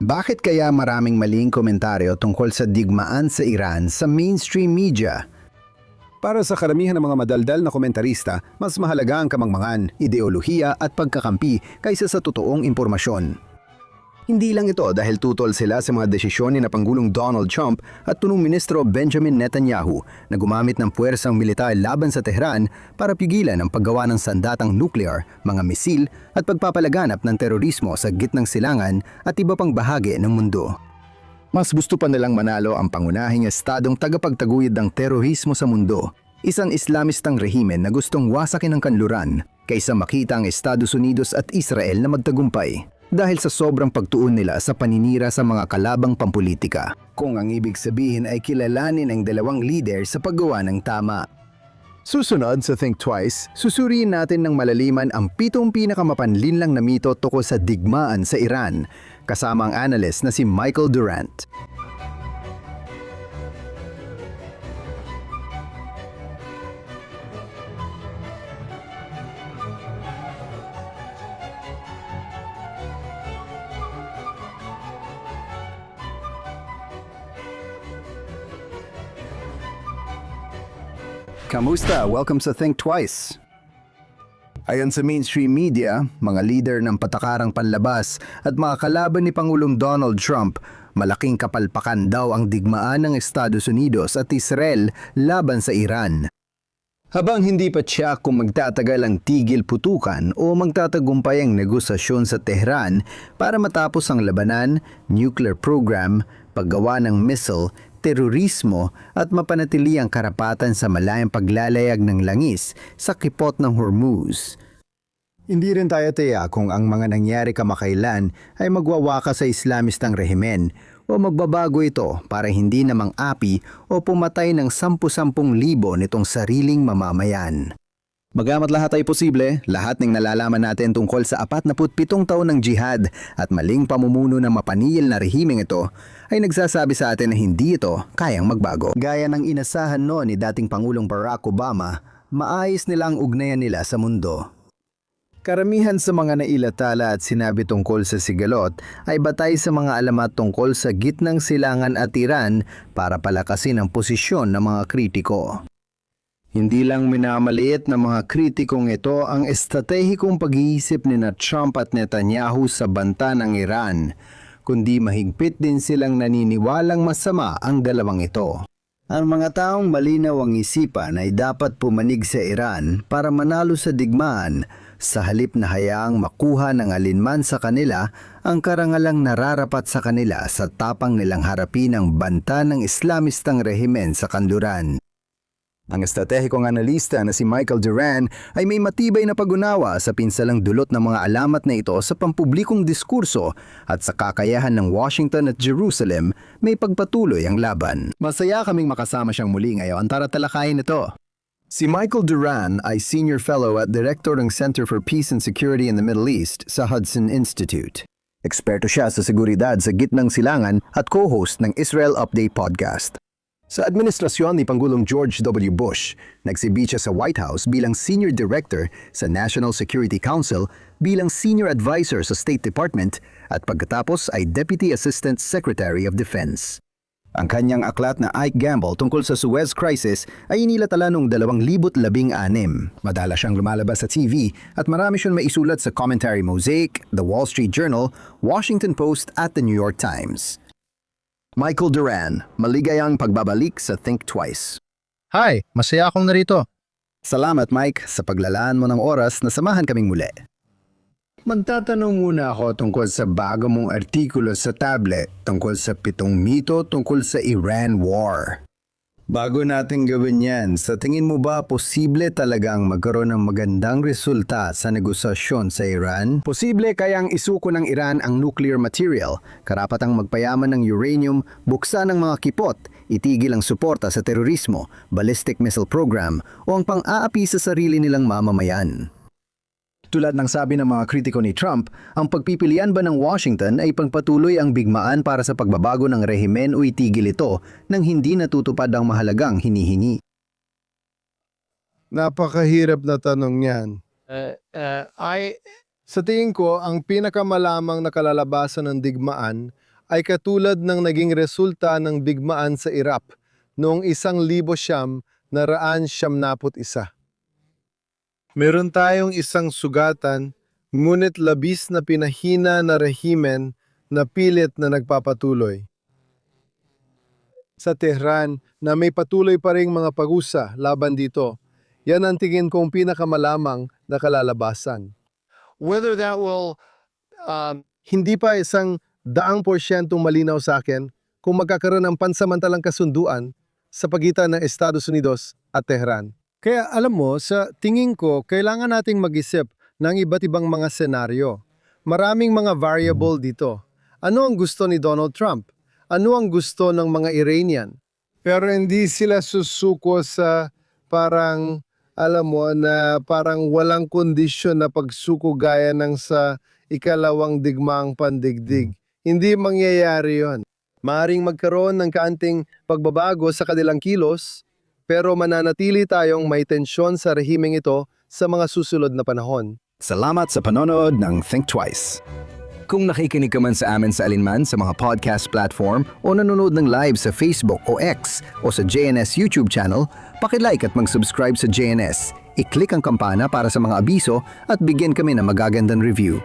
Bakit kaya maraming maling komentaryo tungkol sa digmaan sa Iran sa mainstream media? Para sa karamihan ng mga madaldal na komentarista, mas mahalaga ang kamangmangan, ideolohiya at pagkakampi kaysa sa totoong impormasyon. Hindi lang ito dahil tutol sila sa mga desisyon ni na Pangulong Donald Trump at punong ministro Benjamin Netanyahu na gumamit ng puwersang militar laban sa Tehran para pigilan ang paggawa ng sandatang nuclear, mga misil at pagpapalaganap ng terorismo sa gitnang silangan at iba pang bahagi ng mundo. Mas gusto pa nilang manalo ang pangunahing estadong tagapagtaguyod ng terorismo sa mundo, isang Islamistang rehimen na gustong wasakin ang kanluran kaysa makita ang Estados Unidos at Israel na magtagumpay. Dahil sa sobrang pagtuon nila sa paninira sa mga kalabang pampulitika. Kung ang ibig sabihin ay kilalanin ang dalawang leader sa paggawa ng tama. Susunod sa Think Twice, susuriin natin ng malaliman ang 7 pinakamapanlinlang na mito tungkol sa digmaan sa Iran, kasama ang analyst na si Michael Durant. Kamusta? Welcome sa Think Twice. Ayon sa mainstream media, mga leader ng patakarang panlabas at mga kalaban ni Pangulong Donald Trump, malaking kapalpakan daw ang digmaan ng Estados Unidos at Israel laban sa Iran. Habang hindi pa tiyak kung magtatagal ang tigil putukan o magtatagumpay ang negosasyon sa Tehran para matapos ang labanan, nuclear program, paggawa ng missile, terorismo at mapanatili ang karapatan sa malayang paglalayag ng langis sa kipot ng Hormuz. Hindi rin tayo tiyak kung ang mga nangyari kamakailan ay magwawakas sa Islamistang rehimen o magbabago ito para hindi namang api o pumatay ng 10,000 nitong sariling mamamayan. Bagamat lahat ay posible, lahat ng nalalaman natin tungkol sa 47 taon ng jihad at maling pamumuno ng mapaniyil na rehimeng ito ay nagsasabi sa atin na hindi ito kayang magbago. Gaya ng inasahan noon ni dating Pangulong Barack Obama, maayos nila ang ugnayan nila sa mundo. Karamihan sa mga nailatala at sinabi tungkol sa sigalot ay batay sa mga alamat tungkol sa gitnang silangan at Iran para palakasin ang posisyon ng mga kritiko. Hindi lang minamaliit ng mga kritikong ito ang estratehikong pag-iisip ni Trump at Netanyahu sa banta ng Iran, kundi mahigpit din silang naniniwalang masama ang dalawang ito. Ang mga taong malinaw ang isipan ay dapat pumanig sa Iran para manalo sa digmaan sa halip na hayaang makuha ng alinman sa kanila ang karangalang nararapat sa kanila sa tapang nilang harapin ang banta ng Islamistang rehimen sa kanluran. Ang estratehikong analista na si Michael Durant ay may matibay na pag-unawa sa pinsalang dulot ng mga alamat na ito sa pampublikong diskurso at sa kakayahan ng Washington at Jerusalem may pagpatuloy ang laban. Masaya kaming makasama siyang muli ngayon para talakayin ito. Si Michael Durant ay Senior Fellow at Director ng Center for Peace and Security in the Middle East sa Hudson Institute. Eksperto siya sa seguridad sa gitnang silangan at co-host ng Israel Update Podcast. Sa administrasyon ni Pangulong George W. Bush, nagsibi siya sa White House bilang Senior Director sa National Security Council, bilang Senior Advisor sa State Department at pagkatapos ay Deputy Assistant Secretary of Defense. Ang kanyang aklat na Ike Gamble tungkol sa Suez Crisis ay inilatala noong 2016. Madalas siyang lumalabas sa TV at marami siyang maisulat sa Commentary Mosaic, The Wall Street Journal, Washington Post at The New York Times. Michael Durant, maligayang pagbabalik sa Think Twice. Hi, masaya akong narito. Salamat Mike sa paglalaan mo ng oras na samahan kaming muli. Magtatanong muna ako tungkol sa bago mong artikulo sa tablet tungkol sa 7 mito tungkol sa Iran War. Bago natin gawin yan, sa tingin mo ba posible talagang magkaroon ng magandang resulta sa negosasyon sa Iran? Posible kayang isuko ng Iran ang nuclear material, karapatang magpayaman ng uranium, buksan ng mga kipot, itigil ang suporta sa terorismo, ballistic missile program, o ang pang-aapi sa sarili nilang mamamayan. Tulad ng sabi ng mga kritiko ni Trump, ang pagpipilian ba ng Washington ay pagpatuloy ang bigmaan para sa pagbabago ng rehimen o itigil ito nang hindi natutupad ang mahalagang hinihingi? Napakahirap na tanong yan. Sa tingin ko, ang pinakamalamang na kalalabasan ng digmaan ay katulad ng naging resulta ng digmaan sa Iraq noong 1991. Meron tayong isang sugatan, ngunit labis na pinahina na rehimen na pilit na nagpapatuloy. Sa Tehran, na may patuloy pa ring mga pagusa laban dito, yan ang tingin kong pinakamalamang na kalalabasan. Whether that will hindi pa isang 100% malinaw sa akin kung magkakaroon ng pansamantalang kasunduan sa pagitan ng Estados Unidos at Tehran. Kaya alam mo, sa tingin ko, kailangan nating mag-isip ng iba't ibang mga senaryo. Maraming mga variable dito. Ano ang gusto ni Donald Trump? Ano ang gusto ng mga Iranian? Pero hindi sila susuko sa parang, alam mo, na parang walang kondisyon na pagsuko gaya ng sa ikalawang digmaang pandigdig. Hindi mangyayari yon. Maaring magkaroon ng kaunting pagbabago sa kanilang kilos, pero mananatili tayong may tensyon sa rehimeng ito sa mga susunod na panahon. Salamat sa panonood ng Think Twice. Kung nakikinig ka man sa amin sa alinman sa mga podcast platform o nanonood ng live sa Facebook o X o sa JNS YouTube channel, paki-like at mag-subscribe sa JNS. I-click ang kampana para sa mga abiso at bigyan kami ng magagandang review.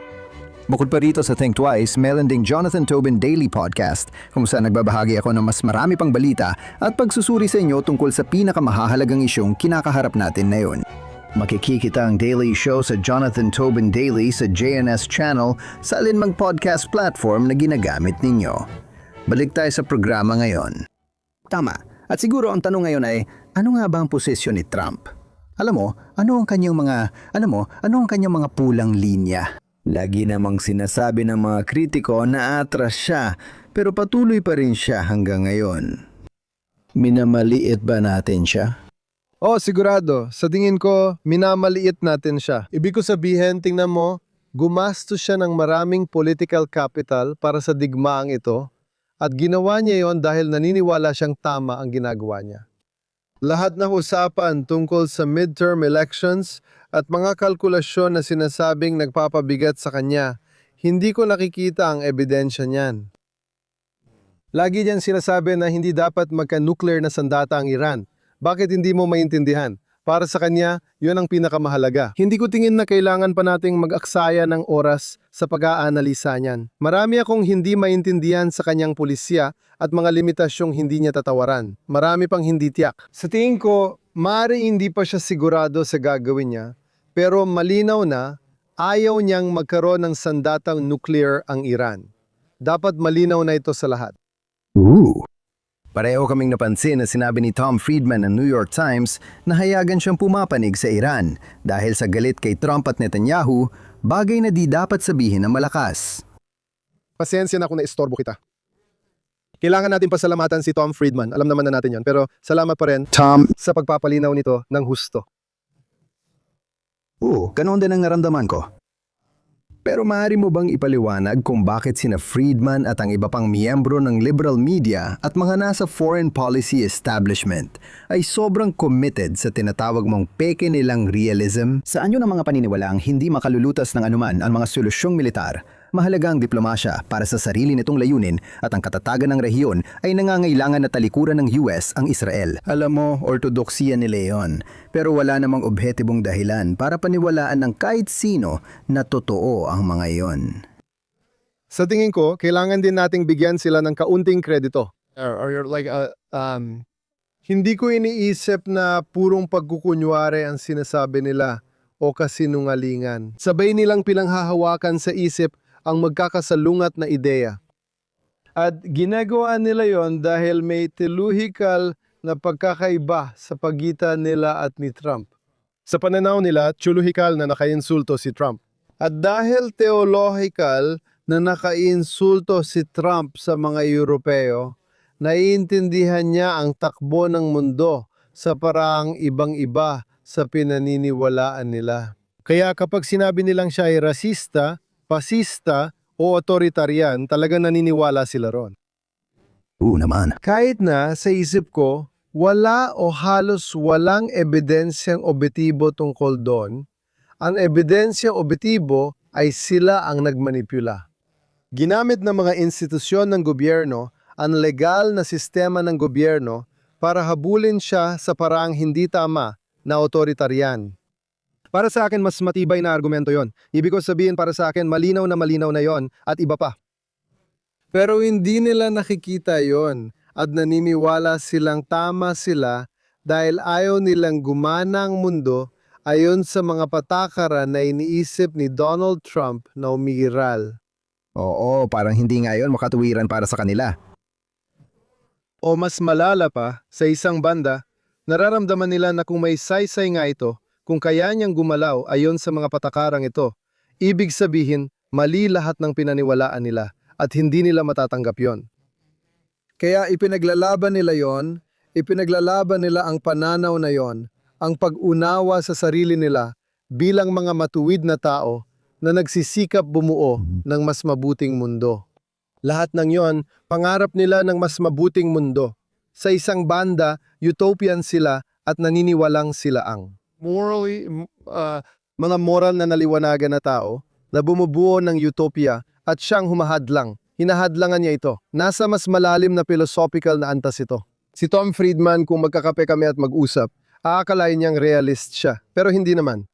Bukod pa rito sa Think Twice, meron ding Jonathan Tobin Daily Podcast kung saan nagbabahagi ako ng mas marami pang balita at pagsusuri sa inyo tungkol sa pinakamahahalagang isyong kinakaharap natin ngayon. Makikikita ang daily show sa Jonathan Tobin Daily sa JNS channel sa alinmang podcast platform na ginagamit ninyo. Balik tayo sa programa ngayon. Tama. At siguro ang tanong ngayon ay, ano nga ba ang posisyon ni Trump? Alam mo, ano ang kanyang mga pulang linya? Lagi namang sinasabi ng mga kritiko na atras siya, pero patuloy pa rin siya hanggang ngayon. Minamaliit ba natin siya? Oh, sigurado. Sa tingin ko, minamaliit natin siya. Ibig ko sabihin, tingnan mo, gumastos siya ng maraming political capital para sa digmaang ito at ginawa niya yon dahil naniniwala siyang tama ang ginagawa niya. Lahat ng usapan tungkol sa midterm elections at mga kalkulasyon na sinasabing nagpapabigat sa kanya, hindi ko nakikita ang ebidensya niyan. Lagi diyan sinasabi na hindi dapat magka-nuclear na sandata ang Iran. Bakit hindi mo maintindihan? Para sa kanya, yun ang pinakamahalaga. Hindi ko tingin na kailangan pa nating mag-aksaya ng oras sa pag-aanalisa niyan. Marami akong hindi maintindihan sa kanyang pulisya at mga limitasyong hindi niya tatawaran. Marami pang hindi tiyak. Sa tingin ko, maaari hindi pa siya sigurado sa gagawin niya, pero malinaw na ayaw niyang magkaroon ng sandatang nuclear ang Iran. Dapat malinaw na ito sa lahat. Pareho kaming napansin na sinabi ni Tom Friedman ng New York Times na hayagan siyang pumapanig sa Iran dahil sa galit kay Trump at Netanyahu, bagay na di dapat sabihin ng malakas. Pasensya na kung na-istorbo kita. Kailangan natin pasalamatan si Tom Friedman. Alam naman na natin yon. Pero salamat pa rin, Tom, sa pagpapalinaw nito ng husto. ganoon din ang naramdaman ko. Pero maaari mo bang ipaliwanag kung bakit sina Friedman at ang iba pang miyembro ng liberal media at mga nasa foreign policy establishment ay sobrang committed sa tinatawag mong peke nilang realism? Sa anyo ng mga paniniwalaang hindi makalulutas ng anuman ang mga solusyong militar, mahalaga ang diplomasya para sa sarili nitong layunin at ang katatagan ng rehiyon ay nangangailangan na talikuran ng US ang Israel. Alam mo, ortodoksiya ni Leon, pero wala namang objetibong dahilan para paniwalaan ng kahit sino na totoo ang mga iyon. Sa tingin ko, kailangan din nating bigyan sila ng kaunting kredito. Hindi ko iniisip na purong pagkukunwari ang sinasabi nila o kasinungalingan. Sabay nilang pinanghahawakan sa isip ang magkakasalungat na ideya. At ginagawa nila yon dahil may theological na pagkakaiba sa pagitan nila at ni Trump. Sa pananaw nila, theological na nakainsulto si Trump. At dahil theological na nakainsulto si Trump sa mga Europeo, naiintindihan niya ang takbo ng mundo sa paraang ibang-iba sa pinaniniwalaan nila. Kaya kapag sinabi nilang siya ay rasista, pasista o authoritarian, talagang naniniwala sila ron. Naman. Kahit na sa isip ko, wala o halos walang ebidensyang objektibo tungkol doon, ang ebidensyang objektibo ay sila ang nagmanipula. Ginamit ng mga institusyon ng gobyerno ang legal na sistema ng gobyerno para habulin siya sa paraang hindi tama na otoritarian. Para sa akin, mas matibay na argumento yon. Ibig ko sabihin para sa akin, malinaw na yon at iba pa. Pero hindi nila nakikita yon at naniniwala silang tama sila dahil ayaw nilang gumana ang mundo ayon sa mga patakaran na iniisip ni Donald Trump na umiiral. Oo, parang hindi nga yun makatuwiran para sa kanila. O mas malala pa, sa isang banda, nararamdaman nila na kung may saysay nga ito, kung kaya niyang gumalaw ayon sa mga patakarang ito, ibig sabihin, mali lahat ng pinaniwalaan nila at hindi nila matatanggap yon. Kaya ipinaglalaban nila yon, ipinaglalaban nila ang pananaw na yon, ang pag-unawa sa sarili nila bilang mga matuwid na tao na nagsisikap bumuo ng mas mabuting mundo. Lahat ng yon, pangarap nila ng mas mabuting mundo. Sa isang banda, utopian sila at naniniwalang sila ang mga moral na naliwanagan na tao na bumubuo ng utopia at siyang humahadlang. Hinahadlangan niya ito. Nasa mas malalim na philosophical na antas ito. Si Tom Friedman, kung magkakape kami at mag-usap, aakalain niyang realist siya. Pero hindi naman.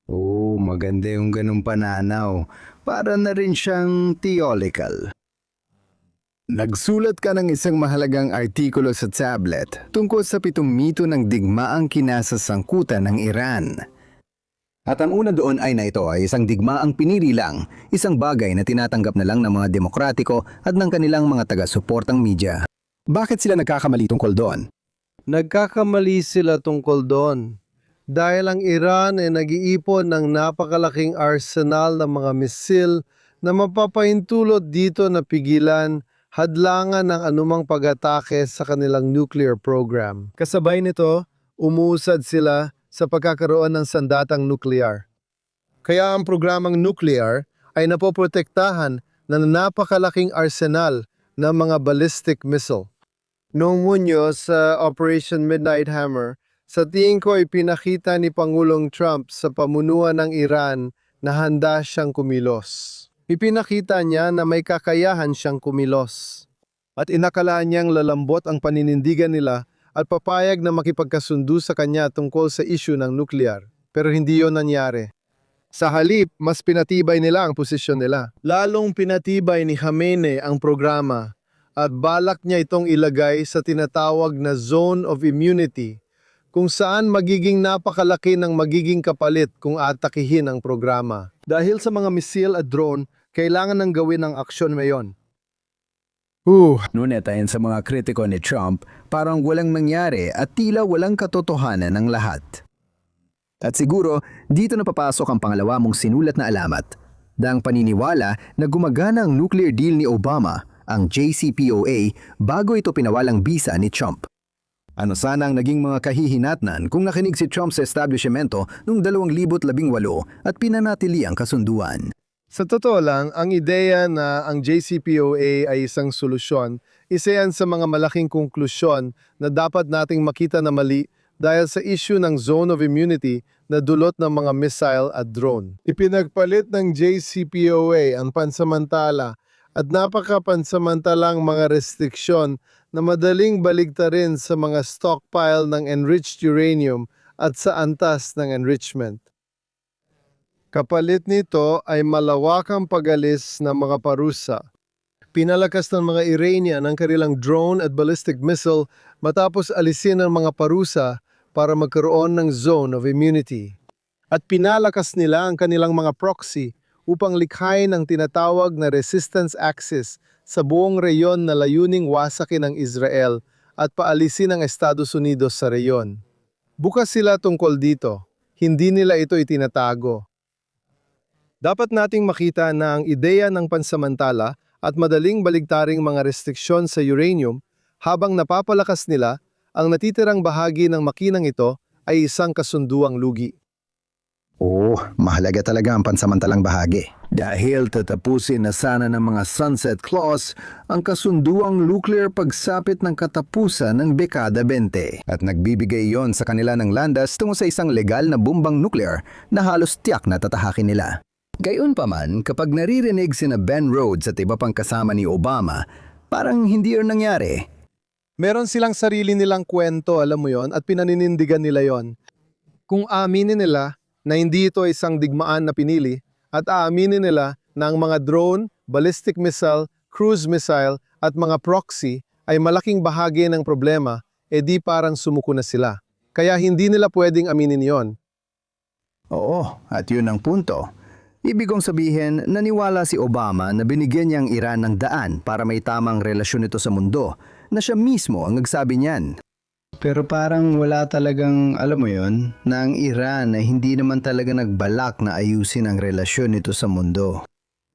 Oo, maganda yung ganung pananaw. Para na rin siyang theological. Nagsulat ka ng isang mahalagang artikulo sa tablet tungkol sa 7 mito ng digmaang kinasasangkutan ng Iran. At ang una doon ay na ito ay isang digmaang piniri lang, isang bagay na tinatanggap na lang ng mga demokratiko at ng kanilang mga taga-suportang media. Bakit sila nagkakamali tungkol doon? Nagkakamali sila tungkol doon. Dahil ang Iran ay nag-iipon ng napakalaking arsenal ng mga misil na mapapahintulot dito na pigilan, hadlangan ng anumang pag-atake sa kanilang nuclear program. Kasabay nito, umuusad sila sa pagkakaroon ng sandatang nuklear. Kaya ang programang nuclear ay napoprotektahan ng napakalaking arsenal ng mga ballistic missile. Noong Hunyo sa Operation Midnight Hammer, sa tingin ko ay pinakita ni Pangulong Trump sa pamunuan ng Iran na handa siyang kumilos. Ipinakita niya na may kakayahan siyang kumilos. At inakalaan niyang lalambot ang paninindigan nila at papayag na makipagkasundo sa kanya tungkol sa issue ng nuklear. Pero hindi yon nangyari. Sa halip, mas pinatibay nila ang posisyon nila. Lalong pinatibay ni Khamenei ang programa at balak niya itong ilagay sa tinatawag na Zone of Immunity kung saan magiging napakalaki ng magiging kapalit kung atakihin ang programa. Dahil sa mga misil at drone, kailangan nang gawin ang aksyon ngayon. Ngunit ayon sa mga kritiko ni Trump, parang walang nangyari at tila walang katotohanan ng lahat. At siguro, dito na papasok ang pangalawa mong sinulat na alamat, dahang paniniwala na gumagana ang nuclear deal ni Obama, ang JCPOA, bago ito pinawalang bisa ni Trump. Ano sana ang naging mga kahihinatnan kung nakinig si Trump sa establishmento noong 2018 at pinanatili ang kasunduan? Sa totoo lang, ang ideya na ang JCPOA ay isang solusyon, isa yan sa mga malaking konklusyon na dapat nating makita na mali dahil sa issue ng Zone of Immunity na dulot ng mga missile at drone. Ipinagpalit ng JCPOA ang pansamantala at napakapansamantalang mga restriksyon na madaling baligtarin sa mga stockpile ng enriched uranium at sa antas ng enrichment. Kapalit nito ay malawakang pag-alis ng mga parusa. Pinalakas ng mga Iranian ang kanilang drone at ballistic missile matapos alisin ang mga parusa para magkaroon ng Zone of Immunity. At pinalakas nila ang kanilang mga proxy upang likhain ang tinatawag na resistance axis sa buong reyon na layuning wasakin ng Israel at paalisin ang Estados Unidos sa reyon. Bukas sila tungkol dito. Hindi nila ito itinatago. Dapat nating makita na ang ideya ng pansamantala at madaling baligtaring mga restriksyon sa uranium habang napapalakas nila, ang natitirang bahagi ng makinang ito ay isang kasunduang lugi. Mahalaga talaga ang pansamantalang bahagi. Dahil tatapusin na sana ng mga sunset clause ang kasunduang nuclear pagsapit ng katapusan ng dekada 20. At nagbibigay yon sa kanila ng landas tungo sa isang legal na bombang nuclear na halos tiyak na tatahakin nila. Gayunpaman, kapag naririnig sina Ben Rhodes at iba pang kasama ni Obama, parang hindi yun nangyari. Meron silang sarili nilang kwento, alam mo yon, at pinaninindigan nila yon. Kung aaminin nila na hindi ito isang digmaan na pinili, at aaminin nila na ang mga drone, ballistic missile, cruise missile, at mga proxy ay malaking bahagi ng problema, edi parang sumuko na sila. Kaya hindi nila pwedeng aminin yon. Oo, at yun ang punto. Ibig kong sabihin, naniwala si Obama na binigyan niya ang Iran ng daan para may tamang relasyon ito sa mundo, na siya mismo ang nagsabi niyan. Pero parang wala talagang, alam mo yon, na ang Iran ay hindi naman talaga nagbalak na ayusin ang relasyon nito sa mundo.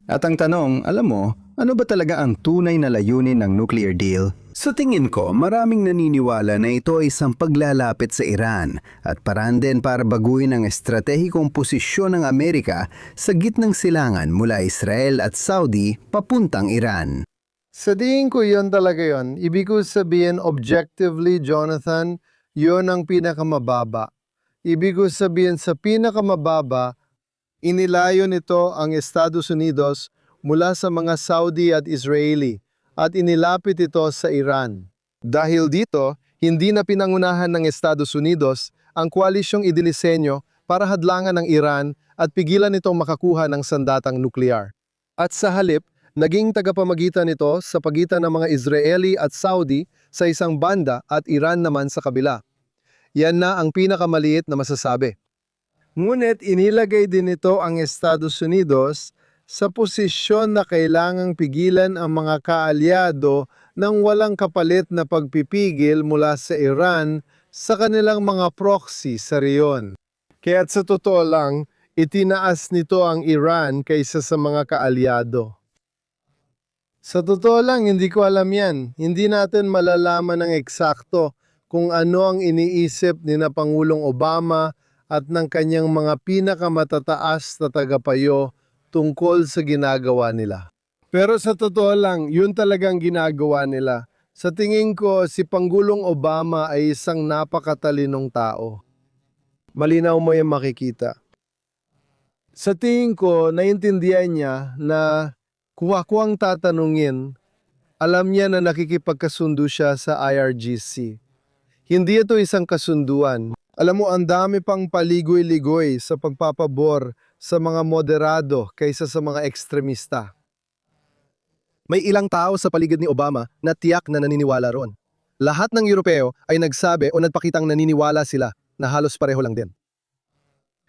At ang tanong, alam mo, ano ba talaga ang tunay na layunin ng nuclear deal? Sa tingin ko, maraming naniniwala na ito ay isang paglalapit sa Iran at paraan din para baguhin ang estratehikong posisyon ng Amerika sa gitnang silangan mula Israel at Saudi papuntang Iran. Sa tingin ko yon talaga yon. Ibig ko sabihin, objectively, Jonathan, yon ang pinakamababa. Ibig ko sabihin, sa pinakamababa, inilayo nito ang Estados Unidos mula sa mga Saudi at Israeli at inilapit ito sa Iran. Dahil dito, hindi na pinangunahan ng Estados Unidos ang koalisyong idinisenyo para hadlangan ng Iran at pigilan itong makakuha ng sandatang nuklear. At sa halip, naging tagapamagitan ito sa pagitan ng mga Israeli at Saudi sa isang banda at Iran naman sa kabila. Yan na ang pinakamaliit na masasabi. Ngunit inilagay din ito ang Estados Unidos sa posisyon na kailangang pigilan ang mga kaalyado ng walang kapalit na pagpipigil mula sa Iran sa kanilang mga proxy sa riyon. Kaya't sa totoo lang, itinaas nito ang Iran kaysa sa mga kaalyado. Sa totoo lang, hindi ko alam yan. Hindi natin malalaman ng eksakto kung ano ang iniisip ni na Pangulong Obama at ng kanyang mga pinakamatataas na tagapayo tungkol sa ginagawa nila. Pero sa totoo lang, yun talagang ginagawa nila. Sa tingin ko, si Pangulong Obama ay isang napakatalinong tao. Malinaw mo yung makikita. Sa tingin ko, naintindihan niya na kung ako ang tatanungin, alam niya na nakikipagkasundo siya sa IRGC. Hindi ito isang kasunduan. Alam mo, ang dami pang paligoy-ligoy sa pagpapabor sa mga moderado kaysa sa mga ekstremista. May ilang tao sa paligid ni Obama na tiyak na naniniwala ron. Lahat ng Europeo ay nagsabi o nagpakitang naniniwala sila na halos pareho lang din.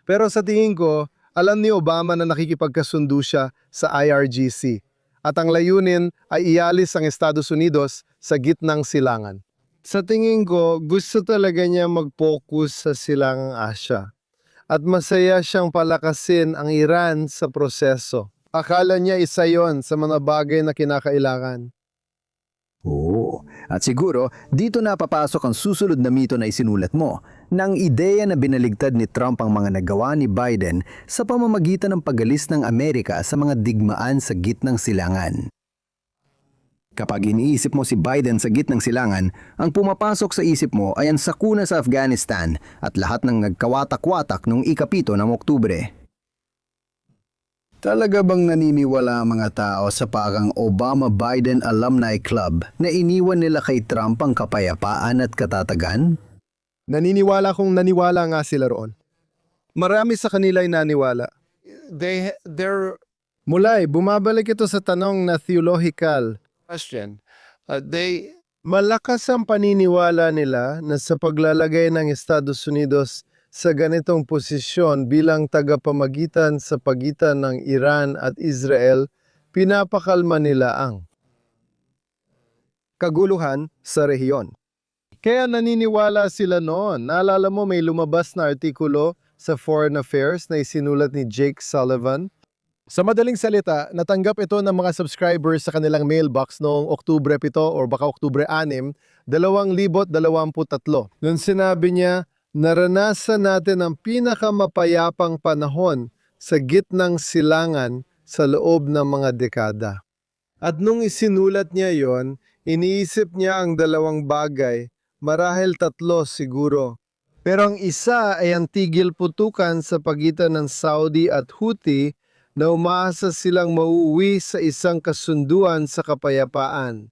Pero sa tingin ko, alam ni Obama na nakikipagkasundo siya sa IRGC at ang layunin ay ialis ang Estados Unidos sa gitnang silangan. Sa tingin ko, gusto talaga niya mag-focus sa silangang Asya. At masaya siyang palakasin ang Iran sa proseso. Akala niya isa yon sa mga bagay na kinakailangan. Oo, at siguro dito na papasok ang susunod na mito na isinulat mo, na ang ideya na binaligtad ni Trump ang mga nagawa ni Biden sa pamamagitan ng pagalis ng Amerika sa mga digmaan sa gitnang silangan. Kapag iniisip mo si Biden sa gitnang silangan, ang pumapasok sa isip mo ay ang sakuna sa Afghanistan at lahat ng nagkawatak-watak noong 7 ng Oktubre. Talaga bang naniniwala ang mga tao sa parang Obama-Biden Alumni Club na iniwan nila kay Trump ang kapayapaan at katatagan? Naniniwala kong naniwala nga sila roon. Marami sa kanila ay naniwala. Mulay, bumabalik ito sa tanong na theological question. Malakas ang paniniwala nila na sa paglalagay ng Estados Unidos sa ganitong posisyon bilang tagapamagitan sa pagitan ng Iran at Israel, pinapakalma nila ang kaguluhan sa rehiyon. Kaya naniniwala sila noon. Naalala mo may lumabas na artikulo sa Foreign Affairs na isinulat ni Jake Sullivan? Sa madaling salita, natanggap ito ng mga subscribers sa kanilang mailbox noong Oktubre 7 o baka Oktubre 6, 2023. Noon sinabi niya, naranasan natin ang pinakamapayapang panahon sa gitnang silangan sa loob ng mga dekada. At nung isinulat niya yon, iniisip niya ang dalawang bagay, marahil 3 siguro. Pero ang isa ay ang tigil putukan sa pagitan ng Saudi at Houthi na umaasa silang mauuwi sa isang kasunduan sa kapayapaan.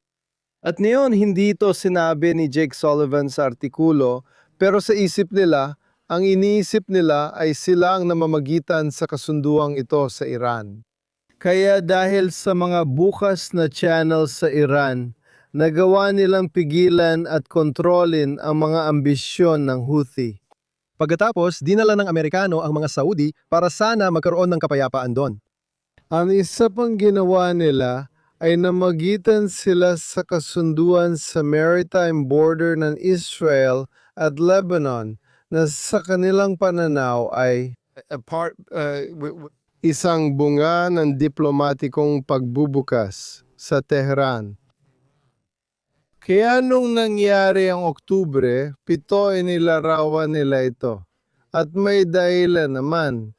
At ngayon, hindi ito sinabi ni Jake Sullivan sa artikulo, pero sa isip nila, ang iniisip nila ay sila ang namamagitan sa kasunduang ito sa Iran. Kaya dahil sa mga bukas na channel sa Iran, nagawa nilang pigilan at kontrolin ang mga ambisyon ng Houthi. Pagkatapos, dinala ng Amerikano ang mga Saudi para sana magkaroon ng kapayapaan doon. Ang isa pang ginawa nila ay namagitan sila sa kasunduan sa maritime border ng Israel at Lebanon na sa kanilang pananaw ay isang bunga ng diplomatikong pagbubukas sa Tehran. Kaya nung nangyari ang Oktubre, 7 inilarawan nila ito. At may dahilan naman.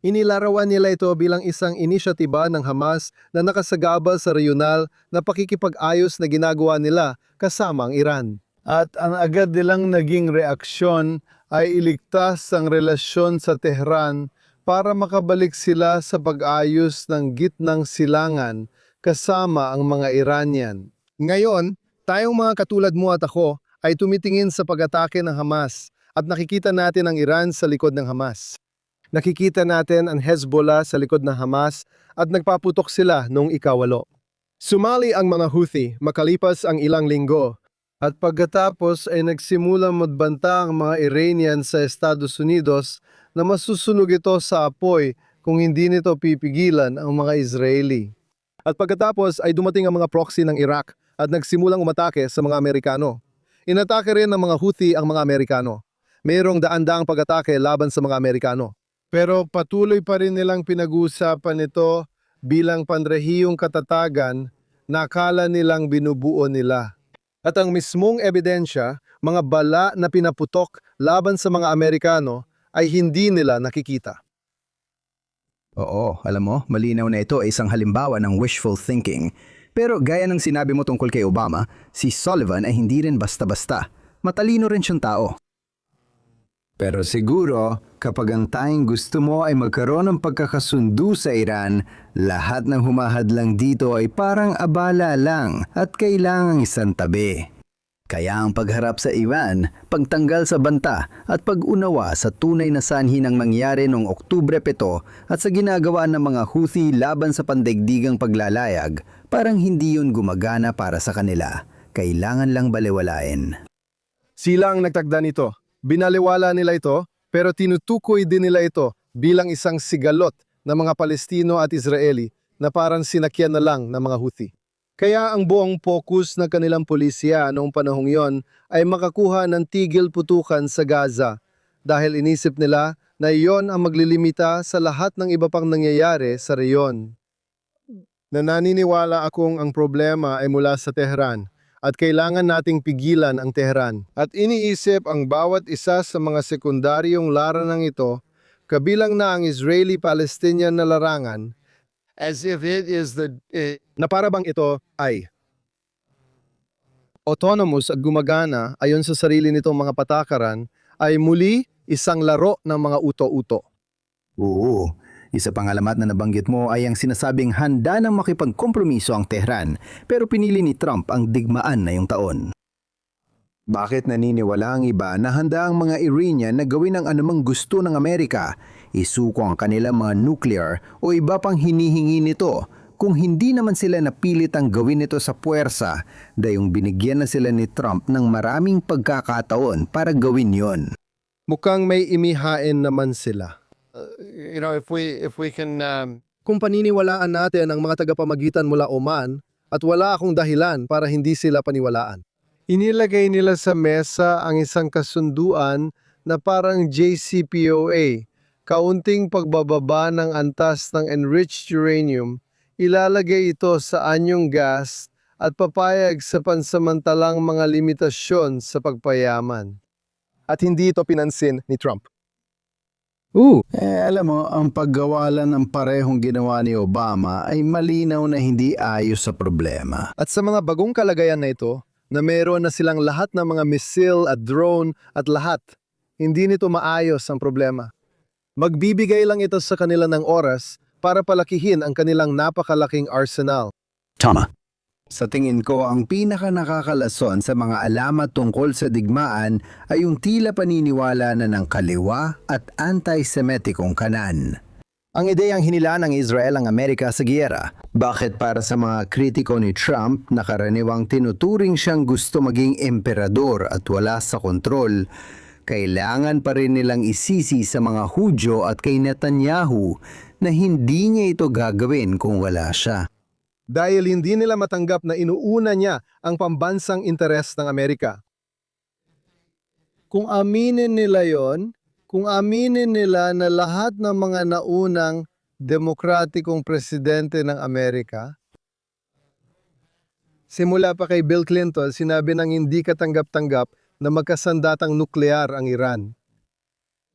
Inilarawan nila ito bilang isang inisyatiba ng Hamas na nakasagabal sa regional na pakikipag-ayos na ginagawa nila kasama ang Iran. At ang agad nilang naging reaksyon ay iligtas ang relasyon sa Tehran para makabalik sila sa pag-ayos ng gitnang silangan kasama ang mga Iranian. Ngayon, tayong mga katulad mo at ako ay tumitingin sa pag-atake ng Hamas at nakikita natin ang Iran sa likod ng Hamas. Nakikita natin ang Hezbollah sa likod ng Hamas at nagpaputok sila noong ikawalo. Sumali ang mga Houthi makalipas ang ilang linggo at pagkatapos ay nagsimulang magbanta ang mga Iranian sa Estados Unidos na masusunog ito sa apoy kung hindi nito pipigilan ang mga Israeli. At pagkatapos ay dumating ang mga proxy ng Iraq at nagsimulang umatake sa mga Amerikano. Inatake rin ng mga Houthi ang mga Amerikano. Mayroong daan-daang pag-atake laban sa mga Amerikano. Pero patuloy pa rin nilang pinag-uusapan ito bilang panrehiyong katatagan na akala nilang binubuo nila. At ang mismong ebidensya, mga bala na pinaputok laban sa mga Amerikano ay hindi nila nakikita. Oo, alam mo, malinaw na ito ay isang halimbawa ng wishful thinking. Pero gaya ng sinabi mo tungkol kay Obama, si Sullivan ay hindi rin basta-basta. Matalino rin siyang tao. Pero siguro, kapag ang tanging gusto mo ay magkaroon ng pagkakasundo sa Iran, lahat ng humahadlang dito ay parang abala lang at kailangang isang tabi. Kaya ang pagharap sa Iran, pagtanggal sa banta at pag-unawa sa tunay na sanhi ng nangyari noong Oktubre 7 at sa ginagawa ng mga Houthi laban sa pandaigdigang paglalayag, parang hindi yun gumagana para sa kanila. Kailangan lang balewalain. Sila ang nagtagda nito. Binaliwala nila ito, pero tinutukoy din nila ito bilang isang sigalot ng mga Palestino at Israeli na parang sinakyan na lang ng mga Houthi. Kaya ang buong focus ng kanilang pulisya noong panahong yon ay makakuha ng tigil putukan sa Gaza dahil inisip nila na iyon ang maglilimita sa lahat ng iba pang nangyayari sa reyon. Naniniwala akong ang problema ay mula sa Tehran at kailangan nating pigilan ang Tehran. At iniisip ang bawat isa sa mga sekundaryong laranang ito, kabilang na ang Israeli-Palestinian na larangan, as if it is na para bang ito ay autonomous at gumagana ayon sa sarili nitong mga patakaran, ay muli isang laro ng mga uto-uto. Oo, isa pang alamat na nabanggit mo ay ang sinasabing handa ng makipagkompromiso ang Tehran, pero pinili ni Trump ang digmaan na yung taon. Bakit naniniwala ang iba na handa ang mga Iranian na gawin ang anumang gusto ng Amerika, isuko ang kanilang mga nuclear o iba pang hinihingi nito, kung hindi naman sila napilit ang gawin ito sa puwersa, dayong binigyan na sila ni Trump ng maraming pagkakataon para gawin yon. Mukhang may imihain naman sila. If we can Kung paniniwalaan natin ang mga tagapamagitan mula Oman at wala akong dahilan para hindi sila paniwalaan. Inilagay nila sa mesa ang isang kasunduan na parang JCPOA, kaunting pagbababa ng antas ng enriched uranium, ilalagay ito sa anyong gas at papayag sa pansamantalang mga limitasyon sa pagpayaman. At hindi ito pinansin ni Trump. Alam mo, ang paggawalan ng parehong ginawa ni Obama ay malinaw na hindi ayos sa problema. At sa mga bagong kalagayan na ito, na meron na silang lahat ng mga missile at drone at lahat, hindi nito maayos ang problema. Magbibigay lang ito sa kanila ng oras para palakihin ang kanilang napakalaking arsenal. Tama. Sa tingin ko, ang pinaka nakakalason sa mga alamat tungkol sa digmaan ay yung tila paniniwala na ng kaliwa at anti-Semitikong kanan. Ang ideyang hinila ng Israel ang Amerika sa giyera. Bakit para sa mga kritiko ni Trump na karaniwang tinuturing siyang gusto maging emperador at wala sa kontrol, kailangan pa rin nilang isisi sa mga Hudyo at kay Netanyahu na hindi niya ito gagawin kung wala siya. Dahil hindi nila matanggap na inuuna niya ang pambansang interes ng Amerika. Kung aminin nila yon, kung aminin nila na lahat ng mga naunang demokratikong presidente ng Amerika, simula pa kay Bill Clinton, sinabi ng hindi katanggap-tanggap na magkasandatang nuklear ang Iran.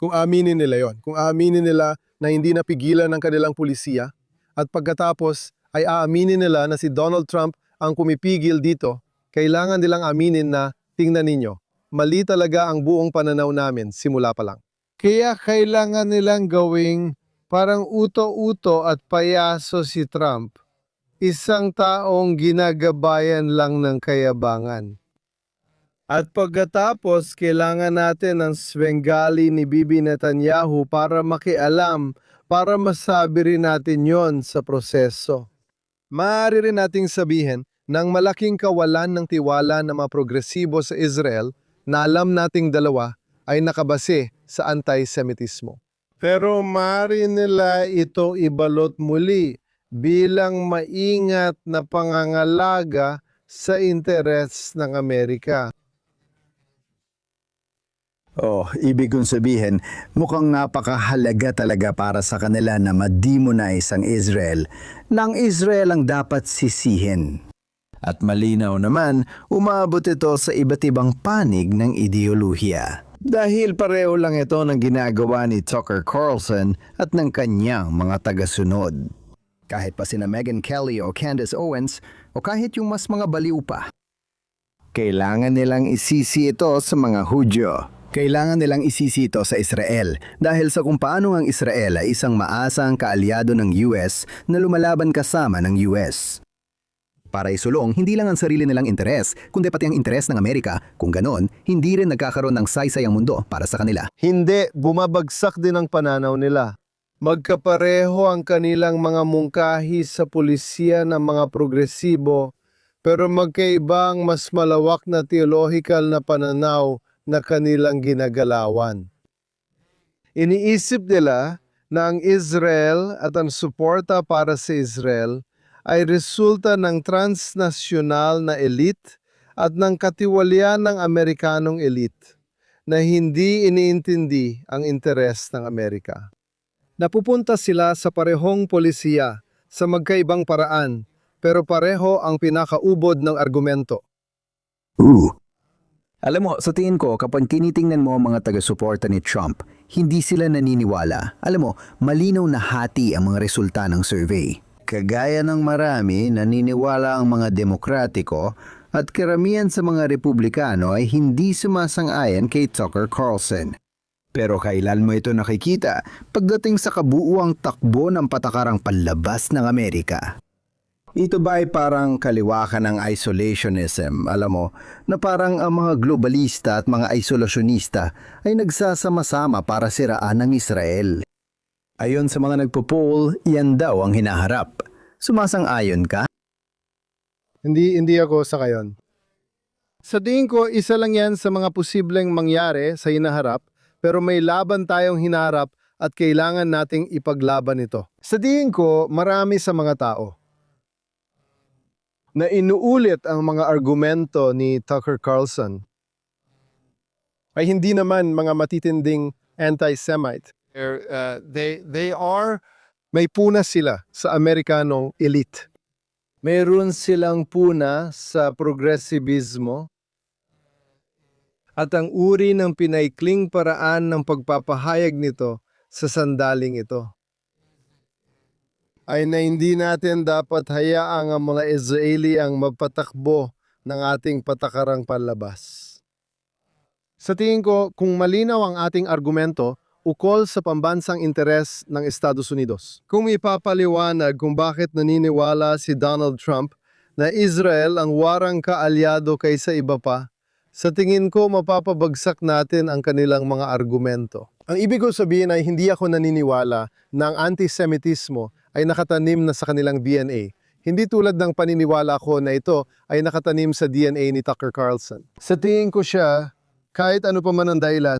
Kung aminin nila yon, kung aminin nila na hindi napigilan ng kanilang pulisiya, at pagkatapos ay aaminin nila na si Donald Trump ang kumipigil dito, kailangan nilang aminin na, tingnan ninyo, mali talaga ang buong pananaw namin simula pa lang. Kaya kailangan nilang gawing parang uto-uto at payaso si Trump, isang taong ginagabayan lang ng kayabangan. At pagkatapos, kailangan natin ng Svengali ni Bibi Netanyahu para makialam, para masabi rin natin yon sa proseso. Maaari rin nating sabihin ng malaking kawalan ng tiwala ng mga progresibo sa Israel na alam nating dalawa ay nakabase sa anti-Semitismo. Pero maaari nila ito ibalot muli bilang maingat na pangangalaga sa interes ng Amerika. Ibig kong sabihin, mukhang napakahalaga talaga para sa kanila na ma-demonize ang Israel, nang Israel ang dapat sisihin. At malinaw naman, umabot ito sa iba't ibang panig ng ideolohiya. Dahil pareho lang ito ng ginagawa ni Tucker Carlson at ng kanyang mga tagasunod. Kahit pa sina Megyn Kelly o Candace Owens, o kahit yung mas mga baliw pa. Kailangan nilang isisi ito sa mga Hudyo. Kailangan nilang isisi ito sa Israel dahil sa kung paano ang Israel ay isang maasang kaalyado ng US na lumalaban kasama ng US. Para isulong hindi lang ang sarili nilang interes, kundi pati ang interes ng Amerika. Kung ganon, hindi rin nagkakaroon ng saysay ang mundo para sa kanila. Hindi, bumabagsak din ang pananaw nila. Magkapareho ang kanilang mga mungkahi sa pulisya ng mga progresibo, pero magkaiba ang mas malawak na theological na pananaw na kanilang ginagalawan. Iniisip nila na ang Israel at ang suporta para sa Israel ay resulta ng transnasyonal na elite at ng katiwalian ng Amerikanong elite na hindi iniintindi ang interes ng Amerika. Napupunta sila sa parehong polisiya sa magkaibang paraan, pero pareho ang pinakaubod ng argumento. Alam mo, sa tingin ko, kapag tinitingnan mo ang mga taga-suporta ni Trump, hindi sila naniniwala. Alam mo, malinaw na hati ang mga resulta ng survey. Kagaya ng marami, naniniwala ang mga demokratiko at karamihan sa mga republikano ay hindi sumasang-ayon kay Tucker Carlson. Pero kailan mo ito nakikita pagdating sa kabuuang takbo ng patakarang panlabas ng Amerika? Ito ba ay parang kaliwa ka ng isolationism, alam mo, na parang ang mga globalista at mga isolasyonista ay nagsasama-sama para siraan ng Israel. Ayon sa mga nagpo-poll, yan daw ang hinaharap. Sumasang-ayon ka? Hindi ako sa kayon. Sa tingin ko, isa lang yan sa mga posibleng mangyari sa hinaharap, pero may laban tayong hinaharap at kailangan nating ipaglaban ito. Sa tingin ko, marami sa mga tao na inuulit ang mga argumento ni Tucker Carlson ay hindi naman mga matitinding anti-Semite. They are May puna sila sa Amerikanong elite. Mayroon silang puna sa progresibismo at ang uri ng pinaikling paraan ng pagpapahayag nito sa sandaling ito ay na hindi natin dapat hayaang ang mga Israeli ang magpatakbo ng ating patakarang panlabas. Sa tingin ko, kung malinaw ang ating argumento, ukol sa pambansang interes ng Estados Unidos. Kung ipapaliwanag kung bakit naniniwala si Donald Trump na Israel ang warang kaalyado kaysa iba pa, sa tingin ko mapapabagsak natin ang kanilang mga argumento. Ang ibig ko sabihin ay hindi ako naniniwala na ang antisemitismo ay nakatanim na sa kanilang DNA. Hindi tulad ng paniniwala ko na ito ay nakatanim sa DNA ni Tucker Carlson. Sa tingin ko siya, kahit ano pa man ang dahilan,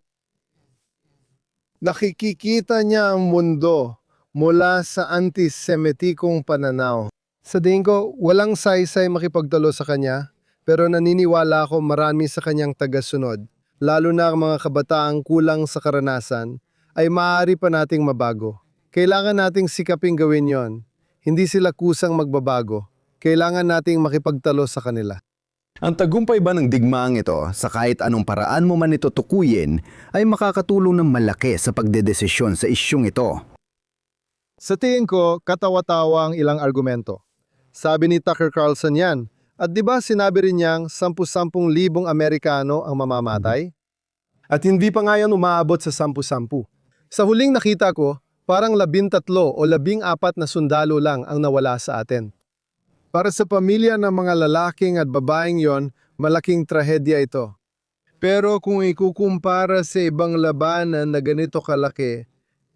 nakikikita niya ang mundo mula sa antisemitikong pananaw. Sa tingin ko, walang saysay makipagtalo sa kanya, pero naniniwala ako marami sa kanyang tagasunod, lalo na ang mga kabataang kulang sa karanasan, ay maaari pa nating mabago. Kailangan nating sikaping gawin yon. Hindi sila kusang magbabago. Kailangan nating makipagtalo sa kanila. Ang tagumpay ba ng digmaang ito, sa kahit anong paraan mo man ito tukuyin, ay makakatulong ng malaki sa pagdedesisyon sa isyung ito. Sa tingin ko, katawa-tawa ang ilang argumento. Sabi ni Tucker Carlson yan, at di ba sinabi rin niyang 10,000 Amerikano ang mamamatay? At hindi pa nga yan umaabot sa 10,000. Sa huling nakita ko, parang 13 o 14 na sundalo lang ang nawala sa atin. Para sa pamilya ng mga lalaking at babaeng yon, malaking trahedya ito. Pero kung ikukumpara sa ibang labanan na ganito kalaki,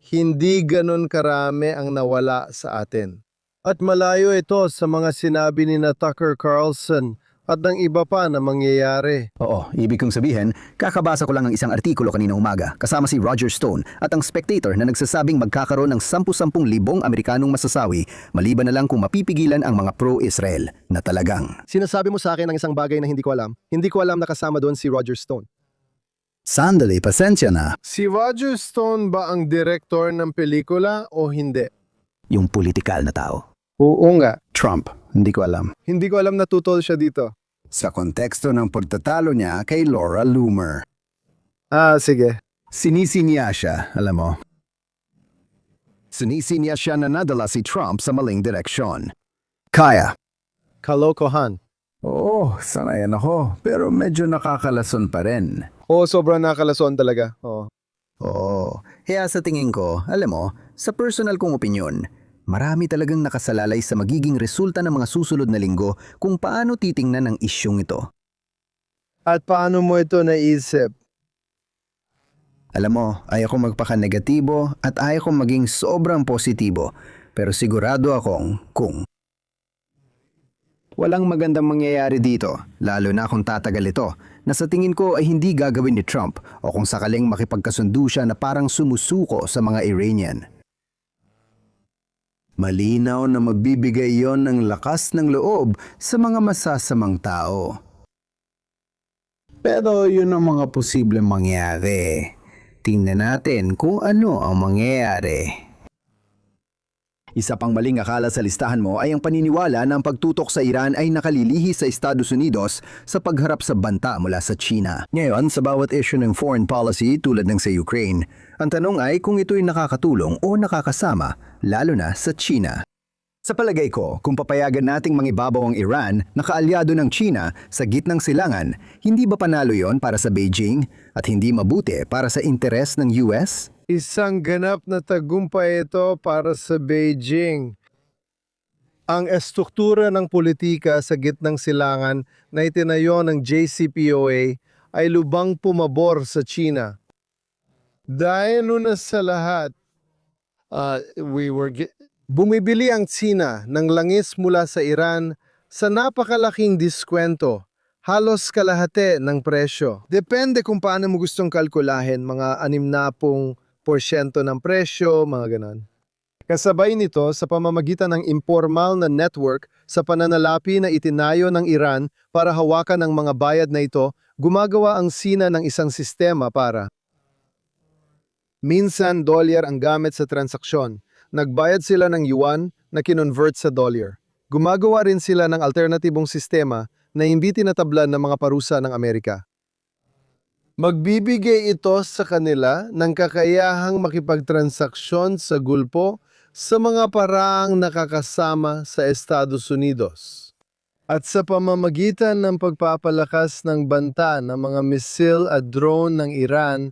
hindi ganon karami ang nawala sa atin. At malayo ito sa mga sinabi ni na Tucker Carlson at ng iba pa na mangyayari. Oo, ibig kong sabihin, kakabasa ko lang ng isang artikulo kanina umaga kasama si Roger Stone at ang Spectator na nagsasabing magkakaroon ng 10,000 Amerikanong masasawi maliban na lang kung mapipigilan ang mga pro-Israel na talagang. Sinasabi mo sa akin ang isang bagay na hindi ko alam. Hindi ko alam na kasama doon si Roger Stone. Sandali, pasensya na. Si Roger Stone ba ang direktor ng pelikula o hindi? Yung politikal na tao. Oo nga. Trump, hindi ko alam. Hindi ko alam na tutol siya dito. Sa konteksto ng pagtatalo niya kay Laura Loomer. Ah, sige. Sinisinya siya, alam mo. Sinisinya siya na nadala si Trump sa maling direksyon. Kaya. Kalokohan. Oo, sanayan ako. Pero medyo nakakalason pa rin. Oo, sobrang nakalason talaga. Oo. Oo. Kaya sa tingin ko, alam mo, sa personal kong opinyon, marami talagang nakasalalay sa magiging resulta ng mga susunod na linggo kung paano titingnan ang isyung ito. At paano mo ito naisip? Alam mo, ayaw kong magpaka-negatibo at ayaw kong maging sobrang positibo, pero sigurado akong kung walang magandang mangyayari dito, lalo na kung tatagal ito, na sa tingin ko ay hindi gagawin ni Trump o kung sakaling makipagkasundo siya na parang sumusuko sa mga Iranian. Malinaw na magbibigay yon ng lakas ng loob sa mga masasamang tao. Pero yun ang mga posibleng mangyari. Tingnan natin kung ano ang mangyayari. Isa pang maling akala sa listahan mo ay ang paniniwala na ang pagtutok sa Iran ay nakalilihi sa Estados Unidos sa pagharap sa banta mula sa China. Ngayon, sa bawat issue ng foreign policy tulad ng sa Ukraine, ang tanong ay kung ito'y nakakatulong o nakakasama, lalo na sa China. Sa palagay ko, kung papayagan nating mangibabaw ang Iran na kaalyado ng China sa gitnang silangan, hindi ba panalo yon para sa Beijing at hindi mabuti para sa interes ng US? Isang ganap na tagumpay ito para sa Beijing. Ang estruktura ng politika sa gitnang silangan na itinayo ng JCPOA ay lubang pumabor sa China. Dahil una sa lahat, bumibili ang China ng langis mula sa Iran sa napakalaking diskwento, halos kalahati ng presyo. Depende kung paano mo gustong kalkulahin, mga 60% ng presyo, mga ganon. Kasabay nito sa pamamagitan ng informal na network sa pananalapi na itinayo ng Iran para hawakan ang mga bayad na ito, gumagawa ang China ng isang sistema para minsan dolyar ang gamit sa transaksyon. Nagbayad sila ng yuan na kinonvert sa dolyar. Gumagawa rin sila ng alternatibong sistema na hindi tinatablan ng mga parusa ng Amerika. Magbibigay ito sa kanila ng kakayahang makipagtransaksyon sa gulpo sa mga paraang nakakasama sa Estados Unidos. At sa pamamagitan ng pagpapalakas ng banta ng mga misil at drone ng Iran,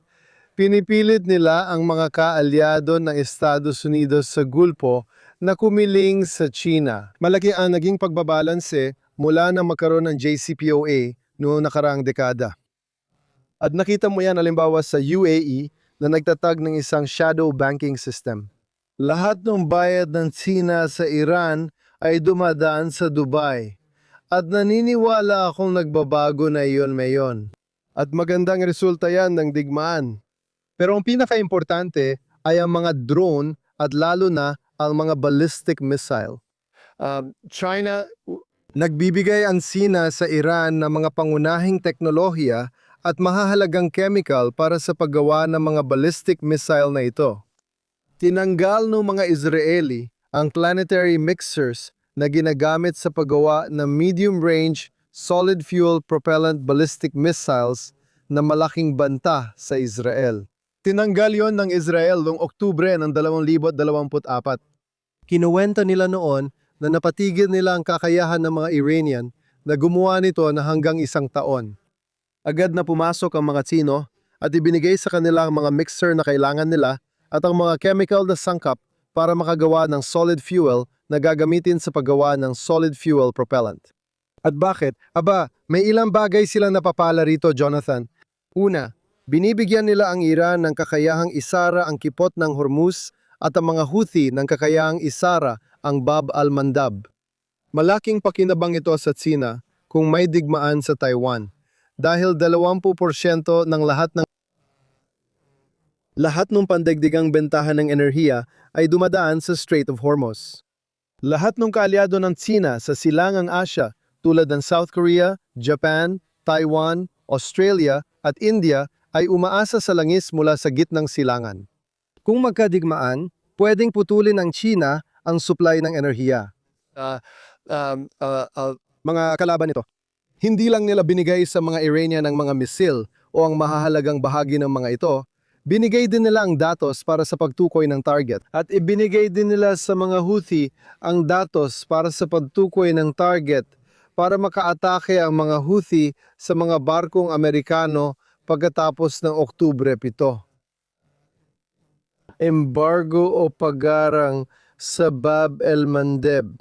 Pinipilit nila ang mga kaalyado ng Estados Unidos sa Gulpo na kumiling sa China. Malaki ang naging pagbabalanse mula nang magkaroon ng JCPOA noong nakaraang dekada. At nakita mo yan halimbawa sa UAE na nagtatag ng isang shadow banking system. Lahat ng bayad ng China sa Iran ay dumadaan sa Dubai. At naniniwala akong nagbabago na iyon mayon. At magandang resulta yan ng digmaan. Pero ang pinaka-importante ay ang mga drone at lalo na ang mga ballistic missile. China Nagbibigay ang China sa Iran ng mga pangunahing teknolohiya at mahahalagang chemical para sa paggawa ng mga ballistic missile na ito. Tinanggal ng mga Israeli ang planetary mixers na ginagamit sa paggawa ng medium-range solid fuel propellant ballistic missiles na malaking banta sa Israel. Tinanggal yon ng Israel noong Oktubre ng 2024. Kinuwenta nila noon na napatigil nila ang kakayahan ng mga Iranian na gumawa nito na hanggang 1 taon. Agad na pumasok ang mga Tsino at ibinigay sa kanila ang mga mixer na kailangan nila at ang mga chemical na sangkap para makagawa ng solid fuel na gagamitin sa paggawa ng solid fuel propellant. At bakit? Aba, may ilang bagay silang napapala rito, Jonathan. Una, binibigyan nila ang Iran ng kakayahang isara ang kipot ng Hormuz at ang mga Houthi ng kakayahang isara ang Bab al-Mandab. Malaking pakinabang ito sa Tsina kung may digmaan sa Taiwan dahil 20% ng lahat ng pandaigdigang bentahan ng enerhiya ay dumadaan sa Strait of Hormuz. Lahat ng kaalyado ng Tsina sa silangang Asya tulad ng South Korea, Japan, Taiwan, Australia at India ay umaasa sa langis mula sa gitnang silangan. Kung magkadigmaan, pwedeng putulin ng China ang supply ng enerhiya. Mga kalaban nito. Hindi lang nila binigay sa mga Iranian ang mga misil o ang mahahalagang bahagi ng mga ito, binigay din nila ang datos para sa pagtukoy ng target. At ibinigay din nila sa mga Houthi ang datos para sa pagtukoy ng target para makaatake ang mga Houthi sa mga barkong Amerikano pagkatapos ng Oktubre 7. Embargo o pagarang sa Bab el-Mandeb.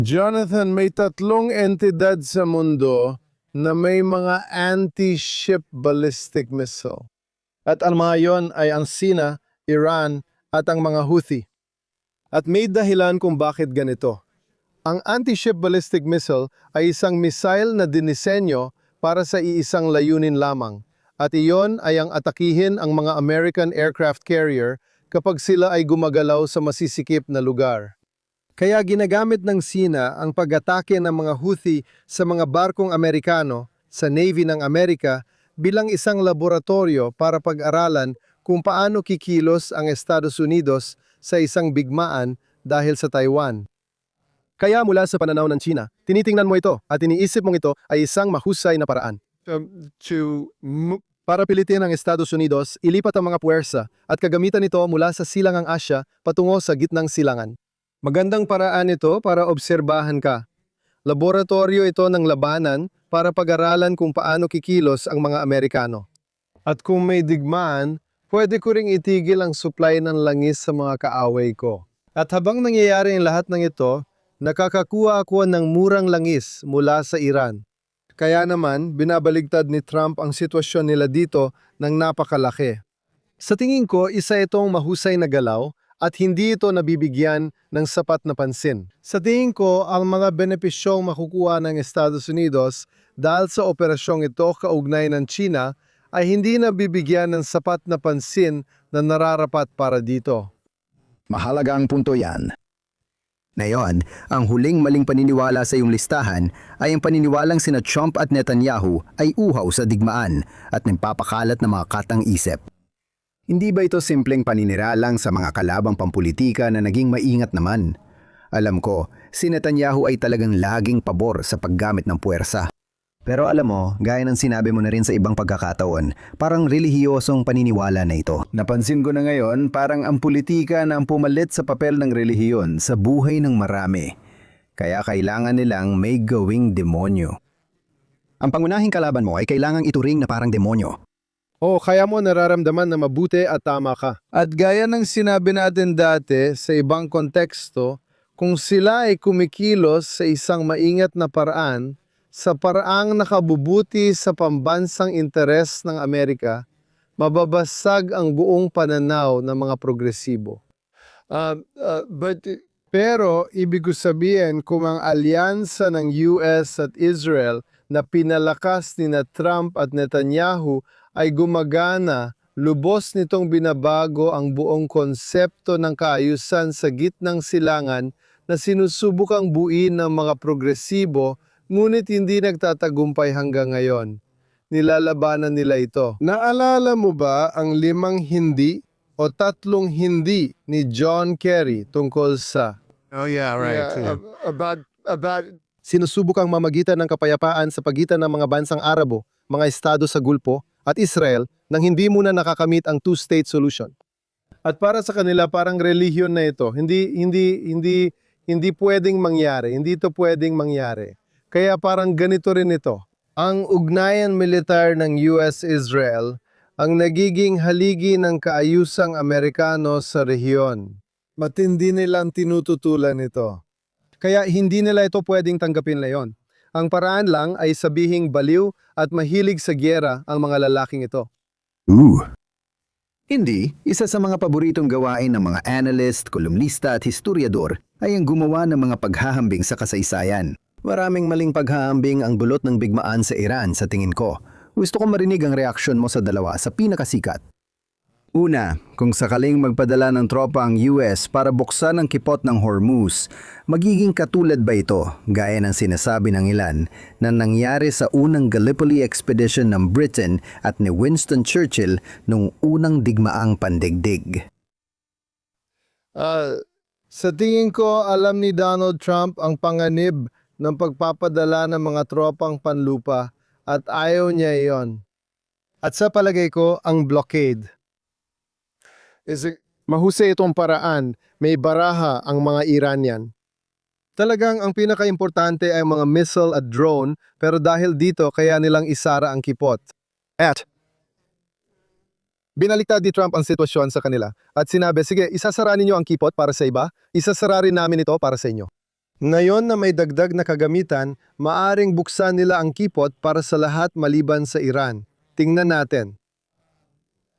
Jonathan, may 3 entidad sa mundo na may mga anti-ship ballistic missile. At ang mga yon ay ang China, Iran at ang mga Houthi. At may dahilan kung bakit ganito. Ang anti-ship ballistic missile ay isang missile na dinisenyo para sa iisang layunin lamang. At iyon ay ang atakihin ang mga American aircraft carrier kapag sila ay gumagalaw sa masisikip na lugar. Kaya ginagamit ng China ang pag-atake ng mga Houthi sa mga barkong Amerikano sa Navy ng Amerika bilang isang laboratorio para pag-aralan kung paano kikilos ang Estados Unidos sa isang bigmaan dahil sa Taiwan. Kaya mula sa pananaw ng China, tinitingnan mo ito at iniisip mong ito ay isang mahusay na paraan. Para pilitin ang Estados Unidos, ilipat ang mga puwersa at kagamitan ito mula sa silangang Asya patungo sa gitnang silangan. Magandang paraan ito para obserbahan ka. Laboratorio ito ng labanan para pag-aralan kung paano kikilos ang mga Amerikano. At kung may digmaan, pwede ko ring itigil ang supply ng langis sa mga kaaway ko. At habang nangyayari ang lahat ng ito, nakakakuha ako ng murang langis mula sa Iran. Kaya naman, binabaligtad ni Trump ang sitwasyon nila dito ng napakalaki. Sa tingin ko, isa itong mahusay na galaw at hindi ito nabibigyan ng sapat na pansin. Sa tingin ko, ang mga benepisyong makukuha ng Estados Unidos dahil sa operasyong ito kaugnay ng China ay hindi nabibigyan ng sapat na pansin na nararapat para dito. Mahalaga ang punto yan. Ngayon, ang huling maling paniniwala sa iyong listahan ay ang paniniwalang sina Trump at Netanyahu ay uhaw sa digmaan at nagpapakalat ng mga katang-isip. Hindi ba ito simpleng paniniralang sa mga kalabang pampulitika na naging maingat naman? Alam ko, si Netanyahu ay talagang laging pabor sa paggamit ng puwersa. Pero alam mo, gaya ng sinabi mo na rin sa ibang pagkakataon, parang relihiyosong paniniwala na ito. Napansin ko na ngayon, parang ang politika na ang pumalit sa papel ng relihiyon sa buhay ng marami. Kaya kailangan nilang may gawing demonyo. Ang pangunahing kalaban mo ay kailangang ituring na parang demonyo. O kaya mo nararamdaman na mabuti at tama ka. At gaya ng sinabi natin dati sa ibang konteksto, kung sila ay kumikilos sa isang maingat na paraan, sa paraang nakabubuti sa pambansang interes ng Amerika, mababasag ang buong pananaw ng mga progresibo. But Pero ibig ko sabihin kung ang alyansa ng US at Israel na pinalakas ni na Trump at Netanyahu ay gumagana, lubos nitong binabago ang buong konsepto ng kaayusan sa gitnang silangan na sinusubukang buuin ng mga progresibo ngunit hindi nagtatagumpay hanggang ngayon. Nilalabanan nila ito. Naalala mo ba ang 5 hindi o 3 hindi ni John Kerry tungkol sa yeah, about sinusubukang mamagitan ng kapayapaan sa pagitan ng mga bansang Arabo, mga estado sa Gulpo, at Israel nang hindi muna nakakamit ang two-state solution. At para sa kanila parang relihiyon na ito. Hindi pwedeng mangyari. Hindi ito pwedeng mangyari. Kaya parang ganito rin ito. Ang ugnayan militar ng US-Israel ang nagiging haligi ng kaayusang Amerikano sa rehiyon. Matindi nilang tinututulan ito. Kaya hindi nila ito pwedeng tanggapin leyon. Ang paraan lang ay sabihing baliw at mahilig sa gyera ang mga lalaking ito. Hindi, isa sa mga paboritong gawain ng mga analyst, kolumnista at historiador ay ang gumawa ng mga paghahambing sa kasaysayan. Maraming maling paghahambing ang bulot ng bigmaan sa Iran sa tingin ko. Gusto ko marinig ang reaksyon mo sa dalawa sa pinakasikat. Una, kung sakaling magpadala ng tropa ang US para buksan ang kipot ng Hormuz, magiging katulad ba ito, gaya ng sinasabi ng ilan, na nangyari sa unang Gallipoli Expedition ng Britain at ni Winston Churchill nung unang digmaang pandigdig? Sa tingin ko, alam ni Donald Trump ang panganib ng pagpapadala ng mga tropang panlupa at ayaw niya iyon. At sa palagay ko, ang blockade. Mahusay itong paraan, may baraha ang mga Iranian. Talagang ang pinaka-importante ay mga missile at drone, pero dahil dito kaya nilang isara ang kipot. At binaliktad ni Trump ang sitwasyon sa kanila at sinabi, sige, isasara ninyo ang kipot para sa iba, isasara rin namin ito para sa inyo. Ngayon na may dagdag na kagamitan, maaring buksan nila ang kipot para sa lahat maliban sa Iran. Tingnan natin.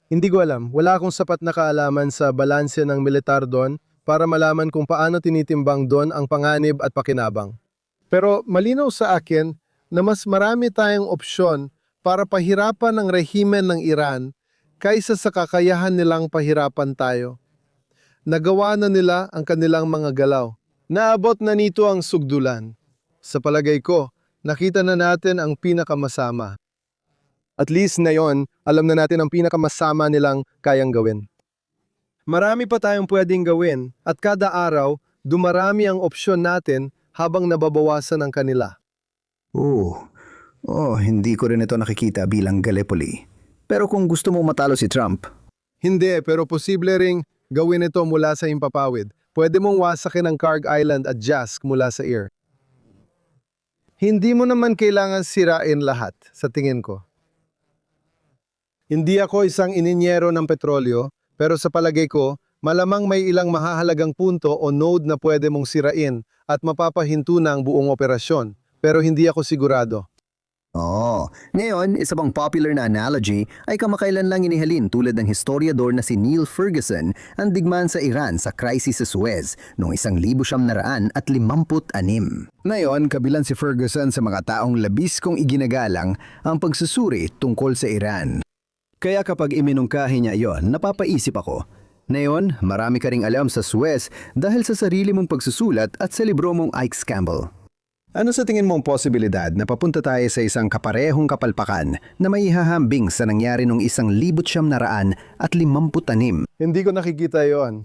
Hindi ko alam, wala akong sapat na kaalaman sa balansya ng militar doon para malaman kung paano tinitimbang doon ang panganib at pakinabang. Pero malinaw sa akin na mas marami tayong opsyon para pahirapan ang rehimen ng Iran kaysa sa kakayahan nilang pahirapan tayo. Nagawa na nila ang kanilang mga galaw. Naabot na nito ang sugdulan. Sa palagay ko, nakita na natin ang pinakamasama. At least ngayon, alam na natin ang pinakamasama nilang kayang gawin. Marami pa tayong pwedeng gawin at kada araw, dumarami ang opsyon natin habang nababawasan ang kanila. Hindi ko rin ito nakikita bilang Gallipoli. Pero kung gusto mo matalo si Trump, Hindi, pero posible ring gawin ito mula sa himpapawid. Pwede mong wasakin ang Karg Island at Jask mula sa Ear. Hindi mo naman kailangan sirain lahat, sa tingin ko. Hindi ako isang ininyero ng petrolyo, pero sa palagay ko, malamang may ilang mahahalagang punto o node na pwede mong sirain at mapapahinto na ang buong operasyon, pero hindi ako sigurado. Ngayon, isa pang popular na analogy ay kamakailan lang inihalin tulad ng historiador na si Neil Ferguson ang digmaan sa Iran sa krisis sa Suez noong 1956. Ngayon, kabilang si Ferguson sa mga taong labis kong iginagalang ang pagsusuri tungkol sa Iran. Kaya kapag iminungkahi niya iyon, napapaisip ako. Ngayon, marami ka ring alam sa Suez dahil sa sarili mong pagsusulat at sa libro mong Ike Campbell. Ano sa tingin mo ang posibilidad na papunta tayo sa isang kaparehong kapalpakan na may hahambing sa nangyari noong 1956? Hindi ko nakikita yon.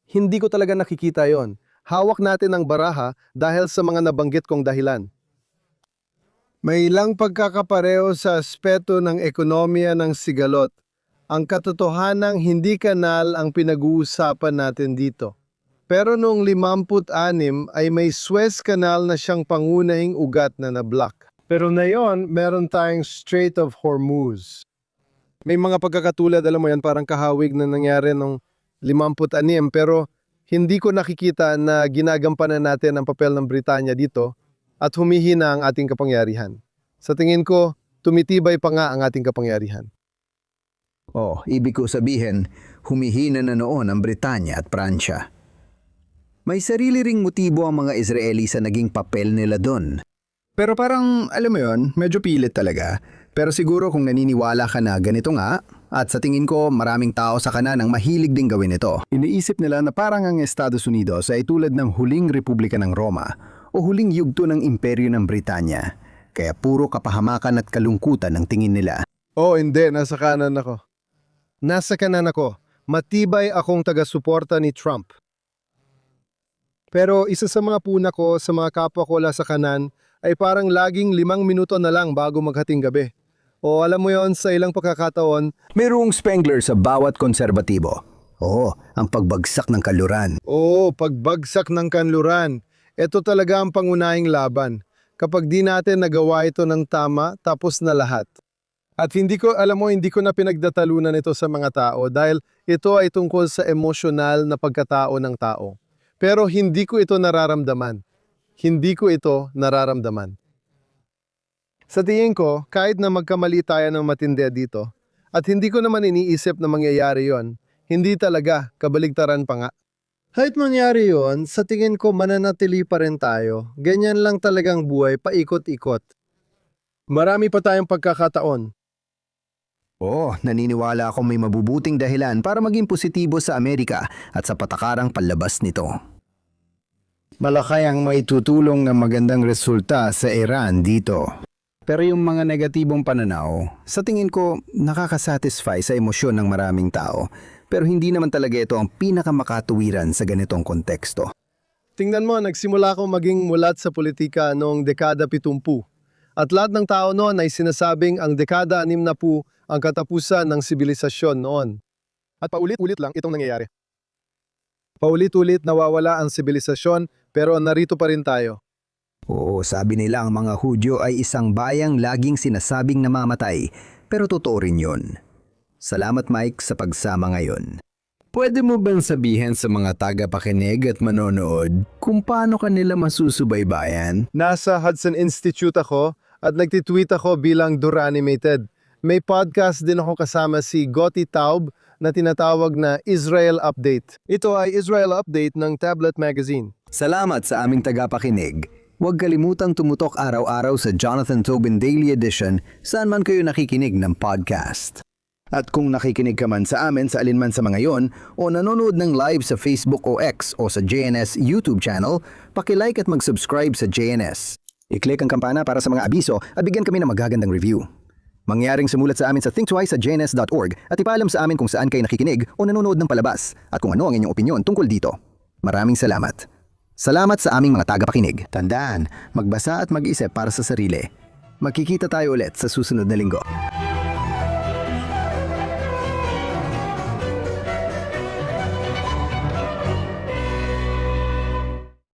Hindi ko talaga nakikita yon. Hawak natin ang baraha dahil sa mga nabanggit kong dahilan. May ilang pagkakapareho sa aspeto ng ekonomiya ng sigalot. Ang katotohanang hindi kanal ang pinag-uusapan natin dito. Pero noong 56 ay may Suez Canal na siyang pangunahing ugat na nablock. Pero ngayon, meron tayong Strait of Hormuz. May mga pagkakatulad, alam mo yan, parang kahawig na nangyari nung 56, pero hindi ko nakikita na ginagampanan natin ang papel ng Britanya dito at humihina ang ating kapangyarihan. Sa tingin ko, tumitibay pa nga ang ating kapangyarihan. Oh, ibig ko sabihin, humihina na noon ang Britanya at Pransya. May sarili ring motibo ang mga Israeli sa naging papel nila doon. Pero parang, alam mo yon, medyo pilit talaga. Pero siguro kung naniniwala ka na ganito nga, at sa tingin ko maraming tao sa kanan ang mahilig ding gawin ito. Iniisip nila na parang ang Estados Unidos ay tulad ng huling Republika ng Roma o huling yugto ng Imperyo ng Britanya. Kaya puro kapahamakan at kalungkutan ang tingin nila. Oh, hindi. Nasa kanan ako. Nasa kanan ako. Matibay akong taga-suporta ni Trump. Pero isa sa mga puna ko sa mga kapwa ko sa kanan ay parang laging 5 minuto na lang bago maghating gabi. O alam mo yon, sa ilang pagkakataon, Mayroong Spengler sa bawat konserbatibo. Oo, ang pagbagsak ng kaluran. pagbagsak ng kanluran. Ito talaga ang pangunahing laban. Kapag di natin nagawa ito ng tama, tapos na lahat. At hindi ko na pinagdatalunan ito sa mga tao dahil ito ay tungkol sa emosyonal na pagkatao ng tao. Pero hindi ko ito nararamdaman. Hindi ko ito nararamdaman. Sa tingin ko, kahit na magkamali tayo ng matindi dito, at hindi ko naman iniisip na mangyayari yon, hindi talaga, kabaligtaran pa nga. Kahit mangyari yon, sa tingin ko mananatili pa rin tayo. Ganyan lang talagang buhay, paikot-ikot. Marami pa tayong pagkakataon. Oo, naniniwala akong may mabubuting dahilan para maging positibo sa Amerika at sa patakarang panlabas nito. Malaki ang maitutulong ng magandang resulta sa Iran dito. Pero yung mga negatibong pananaw, sa tingin ko nakakasatisfy sa emosyon ng maraming tao. Pero hindi naman talaga ito ang pinakamakatuwiran sa ganitong konteksto. Tingnan mo, nagsimula akong maging mulat sa politika noong dekada 70. At lahat ng tao noon ay sinasabing ang dekada 60 ang katapusan ng sibilisasyon noon. At paulit-ulit lang itong nangyayari. Paulit-ulit nawawala ang sibilisasyon pero narito pa rin tayo. Oo, sabi nila ang mga Hudyo ay isang bayang laging sinasabing namamatay, pero totoo rin yun. Salamat Mike sa pagsama ngayon. Pwede mo bang sabihin sa mga tagapakinig at manonood kung paano kanila masusubaybayan? Nasa Hudson Institute ako at nagtitweet ako bilang Duranimated. May podcast din ako kasama si Gotti Taub na tinatawag na Israel Update. Ito ay Israel Update ng Tablet Magazine. Salamat sa aming tagapakinig. Huwag kalimutang tumutok araw-araw sa Jonathan Tobin Daily Edition saan man kayo nakikinig ng podcast. At kung nakikinig ka man sa amin sa alinman sa mga yon o nanonood ng live sa Facebook o X o sa JNS YouTube channel, paki-like at mag-subscribe sa JNS. I-click ang kampana para sa mga abiso at bigyan kami ng magagandang review. Mangyaring sumulat sa amin sa thinktwice at jns.org at ipaalam sa amin kung saan kayo nakikinig o nanonood ng palabas at kung ano ang inyong opinyon tungkol dito. Maraming salamat. Salamat sa aming mga tagapakinig. Tandaan, magbasa at mag-isip para sa sarili. Magkikita tayo ulit sa susunod na linggo.